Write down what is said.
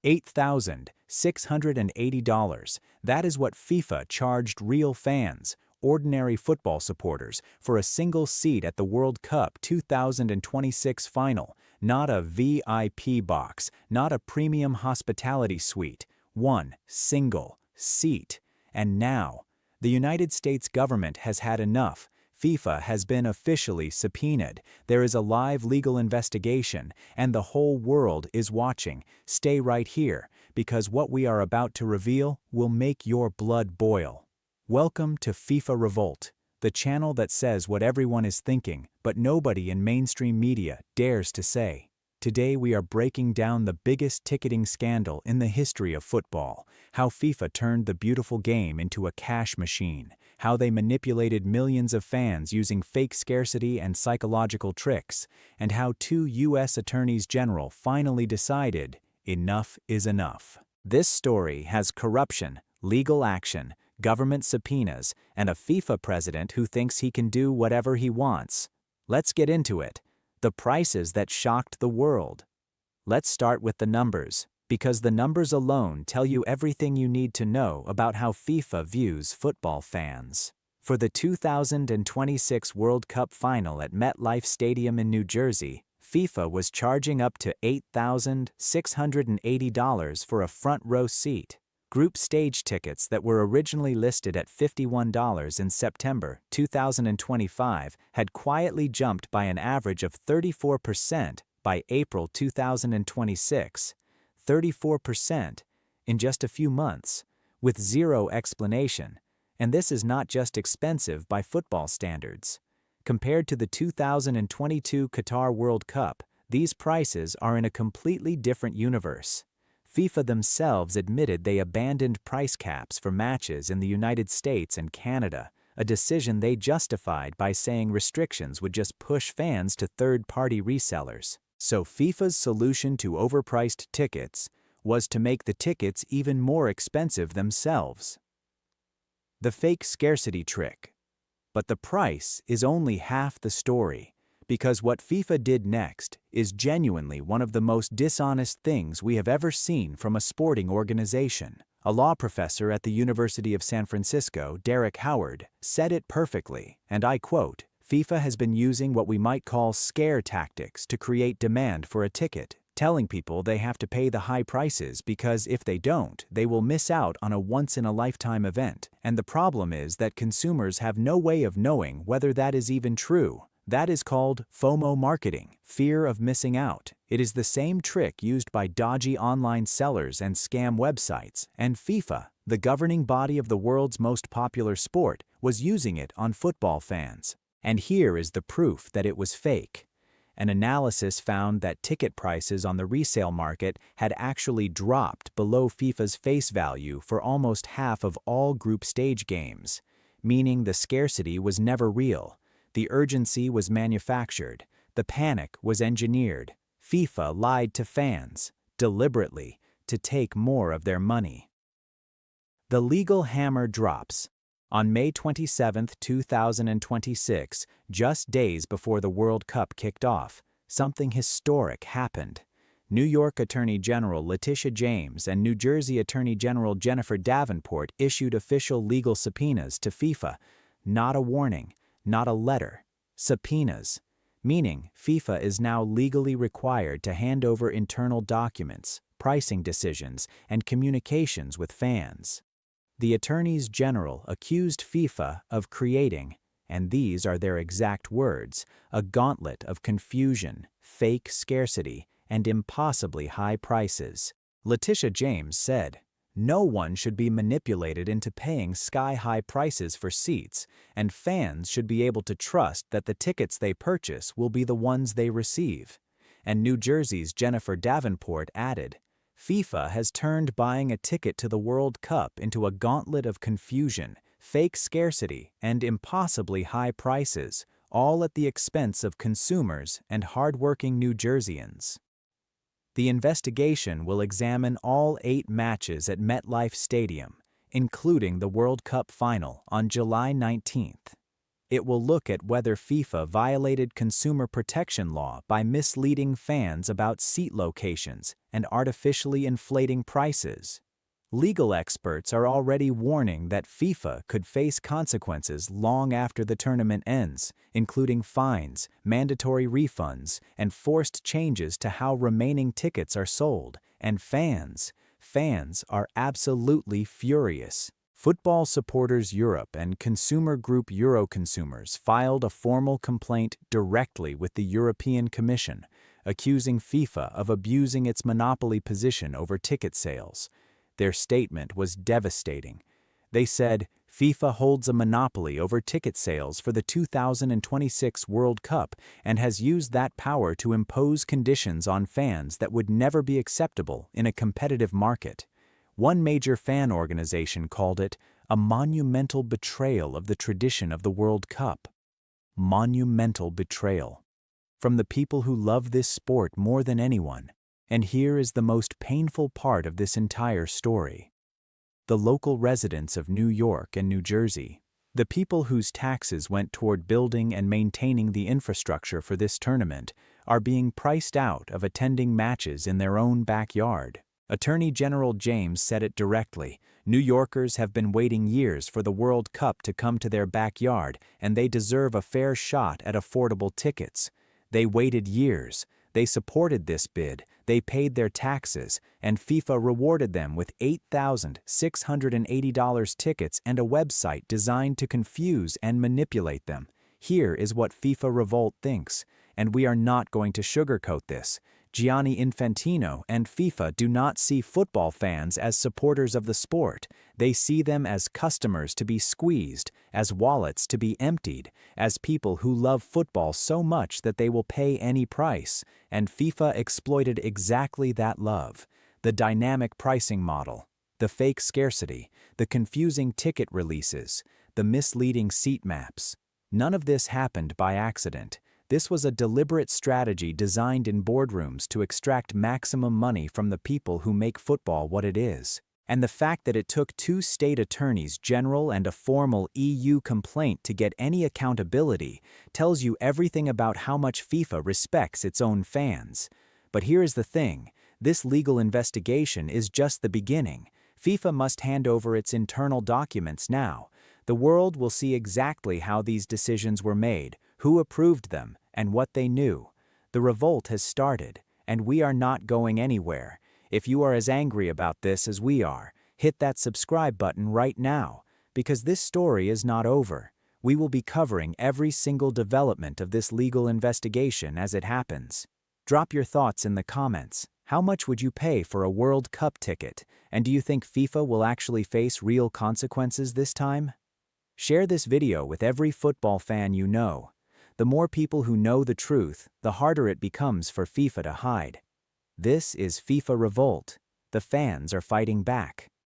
$8,680. That is what FIFA charged real fans, ordinary football supporters, for a single seat at the World Cup 2026 final. Not a VIP box, not a premium hospitality suite. One single seat. And now, the United States government has had enough. FIFA has been officially subpoenaed. There is a live legal investigation, and the whole world is watching. Stay right here, because what we are about to reveal will make your blood boil. Welcome to FIFA Revolt, the channel that says what everyone is thinking, but nobody in mainstream media dares to say. Today we are breaking down the biggest ticketing scandal in the history of football, how FIFA turned the beautiful game into a cash machine, how they manipulated millions of fans using fake scarcity and psychological tricks, and how two U.S. attorneys general finally decided enough is enough. This story has corruption, legal action, government subpoenas, and a FIFA president who thinks he can do whatever he wants. Let's get into it. The prices that shocked the world. Let's start with the numbers, because the numbers alone tell you everything you need to know about how FIFA views football fans. For the 2026 World Cup final at MetLife Stadium in New Jersey, FIFA was charging up to $8,680 for a front row seat. Group stage tickets that were originally listed at $51 in September 2025 had quietly jumped by an average of 34% by April 2026. 34% in just a few months, with zero explanation. And this is not just expensive by football standards. Compared to the 2022 Qatar World Cup, these prices are in a completely different universe. FIFA themselves admitted they abandoned price caps for matches in the United States and Canada, a decision they justified by saying restrictions would just push fans to third-party resellers. So FIFA's solution to overpriced tickets was to make the tickets even more expensive themselves. The fake scarcity trick. But the price is only half the story. Because what FIFA did next is genuinely one of the most dishonest things we have ever seen from a sporting organization. A law professor at the University of San Francisco, Derek Howard, said it perfectly, and I quote, "FIFA has been using what we might call scare tactics to create demand for a ticket, telling people they have to pay the high prices because if they don't, they will miss out on a once-in-a-lifetime event. And the problem is that consumers have no way of knowing whether that is even true. That is called FOMO marketing, fear of missing out. It is the same trick used by dodgy online sellers and scam websites, and FIFA, the governing body of the world's most popular sport, was using it on football fans. And here is the proof that it was fake. An analysis found that ticket prices on the resale market had actually dropped below FIFA's face value for almost half of all group stage games, meaning the scarcity was never real. The urgency was manufactured. The panic was engineered. FIFA lied to fans, deliberately, to take more of their money. The legal hammer drops. On May 27, 2026, just days before the World Cup kicked off, something historic happened. New York Attorney General Letitia James and New Jersey Attorney General Jennifer Davenport issued official legal subpoenas to FIFA. Not a warning. Not a letter. Subpoenas, meaning FIFA is now legally required to hand over internal documents, pricing decisions, and communications with fans. The attorneys general accused FIFA of creating, and these are their exact words, a gauntlet of confusion, fake scarcity, and impossibly high prices. Letitia James said, "No one should be manipulated into paying sky-high prices for seats, and fans should be able to trust that the tickets they purchase will be the ones they receive." And New Jersey's Jennifer Davenport added, "FIFA has turned buying a ticket to the World Cup into a gauntlet of confusion, fake scarcity, and impossibly high prices, all at the expense of consumers and hardworking New Jerseyans." The investigation will examine all 8 matches at MetLife Stadium, including the World Cup final on July 19th. It will look at whether FIFA violated consumer protection law by misleading fans about seat locations and artificially inflating prices. Legal experts are already warning that FIFA could face consequences long after the tournament ends, including fines, mandatory refunds, and forced changes to how remaining tickets are sold. And fans are absolutely furious. Football Supporters Europe and consumer group Euroconsumers filed a formal complaint directly with the European Commission, accusing FIFA of abusing its monopoly position over ticket sales. Their statement was devastating. They said, FIFA holds a monopoly over ticket sales for the 2026 World Cup and has used that power to impose conditions on fans that would never be acceptable in a competitive market. One major fan organization called it a monumental betrayal of the tradition of the World Cup. Monumental betrayal. From the people who love this sport more than anyone. And here is the most painful part of this entire story. The local residents of New York and New Jersey, the people whose taxes went toward building and maintaining the infrastructure for this tournament, are being priced out of attending matches in their own backyard. Attorney General James said it directly. New Yorkers have been waiting years for the World Cup to come to their backyard, and they deserve a fair shot at affordable tickets. They waited years. They supported this bid, they paid their taxes, and FIFA rewarded them with $8,680 tickets and a website designed to confuse and manipulate them. Here is what FIFA Revolt thinks, and we are not going to sugarcoat this. Gianni Infantino and FIFA do not see football fans as supporters of the sport. They see them as customers to be squeezed, as wallets to be emptied, as people who love football so much that they will pay any price. And FIFA exploited exactly that love. The dynamic pricing model, the fake scarcity, the confusing ticket releases, the misleading seat maps. None of this happened by accident. This was a deliberate strategy designed in boardrooms to extract maximum money from the people who make football what it is. And the fact that it took 2 state attorneys general and a formal EU complaint to get any accountability tells you everything about how much FIFA respects its own fans. But here is the thing, this legal investigation is just the beginning. FIFA must hand over its internal documents now. The world will see exactly how these decisions were made, who approved them, and what they knew. The revolt has started, and we are not going anywhere. If you are as angry about this as we are, hit that subscribe button right now, because this story is not over. We will be covering every single development of this legal investigation as it happens. Drop your thoughts in the comments. How much would you pay for a World Cup ticket? And do you think FIFA will actually face real consequences this time? Share this video with every football fan you know. The more people who know the truth, the harder it becomes for FIFA to hide. This is FIFA Revolt. The fans are fighting back.